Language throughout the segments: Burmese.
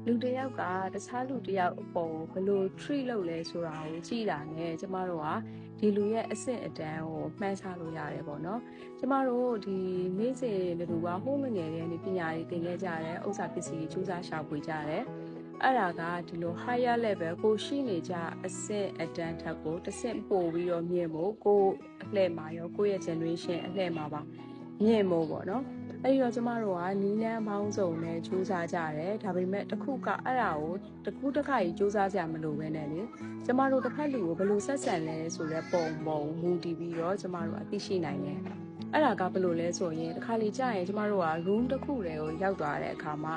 လူတစ်ယောက်ကတခြားလူတစ်ယောက်အပေါ်ဘယ်လို treat လုပ်လဲဆိုတာကိုကြည့်တာနဲ့ကျမတို့ကဒီလူရဲ့အဆင့်အတန်းကိုမှန်းဆလို့ရတယ်ပေါ့နော်။ကျမတို့ဒီနေ့စဉ်လူကဟိုးမငယ်တဲ့ပညာတွေသင်ခဲ့ကြတယ်ဥစ္စာပစ္စည်းစူးစမ်းရှာဖွေကြတယ်အဲ့ဒါကဒီလို higher level ကိုရှိနေကြအဆင့်အတန်းထက်ကိုတစ်ဆင့်ပို့ပြီးတော့မြင့်ဖို့ကိုအလှည့်မှာရောကိုရဲ့ generation အလှည့်မှာပါမြင့်ဖို့ပေါ့နော်အဲ့တော့ကျမတို့ကနီးလန်းပေါင်းစုံနဲ့စူးစမ်းကြတယ်ဒါပေမဲ့တစ်ခုကအဲ့ဒါကိုတစ်ခုတစ်ခါကြီးစူးစမ်းကြမလို့ပဲနဲ့လေကျမတို့တစ်ဖက်လူကိုဘယ်လိုဆက်ဆံလဲဆိုတဲ့ပုံမူတည်ပြီးတော့ကျမတို့အသိရှိနိုင်တယ်အဲ့ဒါကဘယ်လိုလဲဆိုရင်တစ်ခါလေကြာရင်ကျမတို့က room တစ်ခုတည်းကိုရောက်သွားတဲ့အခါမှာ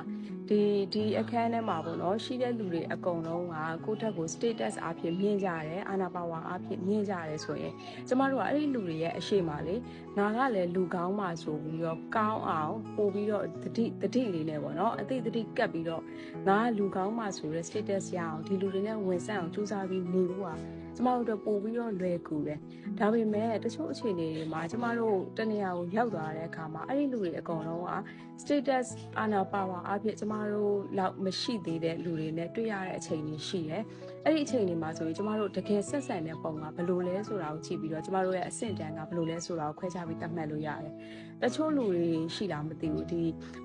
ဒီအခန်းထဲမှာပေါ့နော်ရှိတဲ့လူတွေအကုန်လုံးကကိုယ့်ထက်ကို status အဖြစ်မြင်ကြတယ်အာနာပါဝါအဖြစ်မြင်ကြတယ်ဆိုရင်ကျမတို့ကအဲ့ဒီလူတွေရဲ့အရှိမလေငါကလည်းလူကောင်းမှဆိုပြီးတော့ကောင်းအောင်ပို့ပြီးတော့တတိလေးနဲ့ပေါ့နော်အသိတတိကပ်ပြီးတော့ငါကလူကောင်းမှဆိုတဲ့ status ရအောင်ဒီလူတွေနဲ့ဝင်ဆက်အောင်ကြိုးစားပြီးနေဖို့ကကျမတို့ပို့ပြီးတော့လွယ်ကူတယ်ဒါပေမဲ့တချို့အခြေအနေတွေမှာကျမတို့တနေရာကိုရောက်သွားတဲ့အခါမှာအဲ့ဒီလူတွေအကုန်လုံးက status အာနာပါဝါအဖြစ်ကျမတို့လောက်မရှိသေးတဲ့လူတွေနဲ့တွေ့ရတဲ့အချိန်တွေရှိတယ်အဲ့ဒီအချိန်တွေမှာဆိုရင်ကျမတို့တကယ်ဆက်ဆံတဲ့ပုံကဘယ်လိုလဲဆိုတာကိုကြည့်ပြီးတော့ကျမတို့ရဲ့အဆင့်တန်းကဘယ်လိုလဲဆိုတာကိုခွဲခြားပြီးသတ်မှတ်လို့ရတယ်တချို့လူတွေရှိလားမသိဘူးဒီ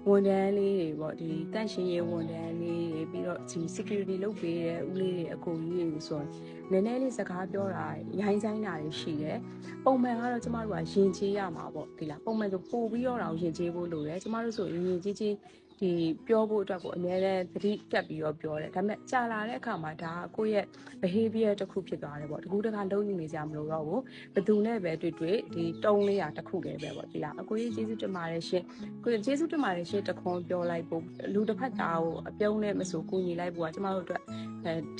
ဝန်ထမ်းလေးတွေပေါ့ဒီတန့်ရှင်းရေးဝန်ထမ်းလေးတွေပြီးတော့ဒီ security လုပ်ပေးတဲ့ဦးလေးတွေအကူကြီးတွေဆိုရင်နည်းနည်းလေးစကားပြောတာရိုင်းဆိုင်တာတွေရှိတယ်ပုံမှန်ကတော့ကျမတို့ကယဉ်ကျေးရမှာပေါ့ဒီလားပုံမှန်ဆိုပို့ပြီးတော့ယဉ်ကျေးဖို့လိုတယ်ကျမတို့ဆိုယဉ်ကျေးဒီပြောဖို့အတွက်ကိုအများနဲ့သတိကပ်ပြီးတော့ပြောတယ်ဒါပေမဲ့ကြာလာတဲ့အခါမှာဒါကိုယ့်ရဲ့ behavior တစ်ခုဖြစ်သွားတယ်ပေါ့တကူတခါလုံးနေကြမလို့တော့ဘူးဘယ်သူနဲ့ပဲတွေ့ဒီတုံးလေးရတစ်ခုလေးပဲပေါ့ဒီလားအကိုကြီးကျေးဇူးတင်ပါတယ်ရှင်ကိုကျေးဇူးတင်ပါတယ်ရှင်တခွန်ပြောလိုက်ဖို့လူတစ်ဖက်သားကိုအပြုံးနဲ့မဆိုကိုညီလိုက်ဖို့ကကျမတို့အတွက်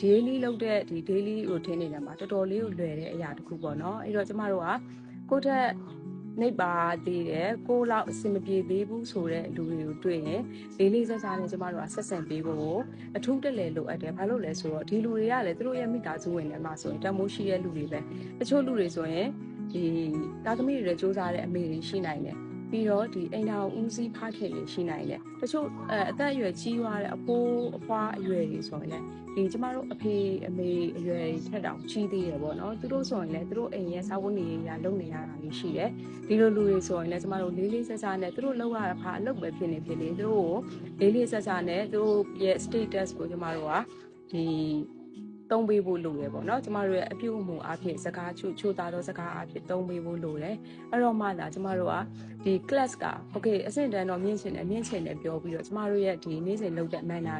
daily လုပ်တဲ့ဒီ daily routine တွေထဲမှာတော်တော်လေးကိုလွယ်တဲ့အရာတစ်ခုပေါ့နော်အဲ့တော့ကျမတို့ကကိုယ့်ထက်နေပါသေးတယ်ကိုလောက်အဆင်မပြေသေးဘူးဆိုတဲ့လူတွေကိုတွေ့ရင်လေးစားစားနဲ့ကျမတို့ကဆက်ဆံပေးဖို့အထူးတလဲလိုအပ်တယ်ဘာလို့လဲဆိုတော့ဒီလူတွေကလည်းသူတို့ရဲ့မိသားစုဝင်တွေမှာဆိုရင်တမိုးရှိတဲ့လူတွေပဲတချို့လူတွေဆိုရင်ဒီတာသမီတွေလည်းစူးစမ်းတဲ့အမေတွေရှိနိုင်တယ်ပြီးတော့ဒီအိမ်တော်ဦးစီးဖခင်တွေရှိနိုင်တယ်တချို့အသက်အရွယ်ကြီးသွားတဲ့အဖိုးအဖွားအရွယ်တွေဆိုရင်လည်းဒီကျမတို့အဖေအမေအရွယ်ထက်တောင်ကြီးသေးတယ်ပေါ့နော်သူတို့ဆိုရင်လည်းသူတို့အိမ်ရဲ့စာဝတ်နေရေးရလုပ်နေရတာရှိတယ်ဒီလိုလူတွေဆိုရင်လည်းကျမတို့လေးစားစားနဲ့သူတို့လောက်ရတာဘာအလုပ်ပဲဖြစ်နေဖြစ်နေသူတို့ကိုလေးစားစားနဲ့သူတို့ရဲ့ status ကိုကျမတို့ကဒီသုံးပေးဖို့လိုတယ်ပေါ့နော်ကျမတို့ရဲ့အပြုအမူအဖြစ်စကားချိုးသားသောစကားအဖြစ်သုံးပေးဖို့လိုတယ်အဲ့တော့မှသာကျမတို့ကဒီ class က okay အဆင့်တန်းတော့မြင့်ချင်တယ်ပြောပြီးတော့ကျမတို့ရဲ့ဒီနေ့စဉ်လုပ်တဲ့ manner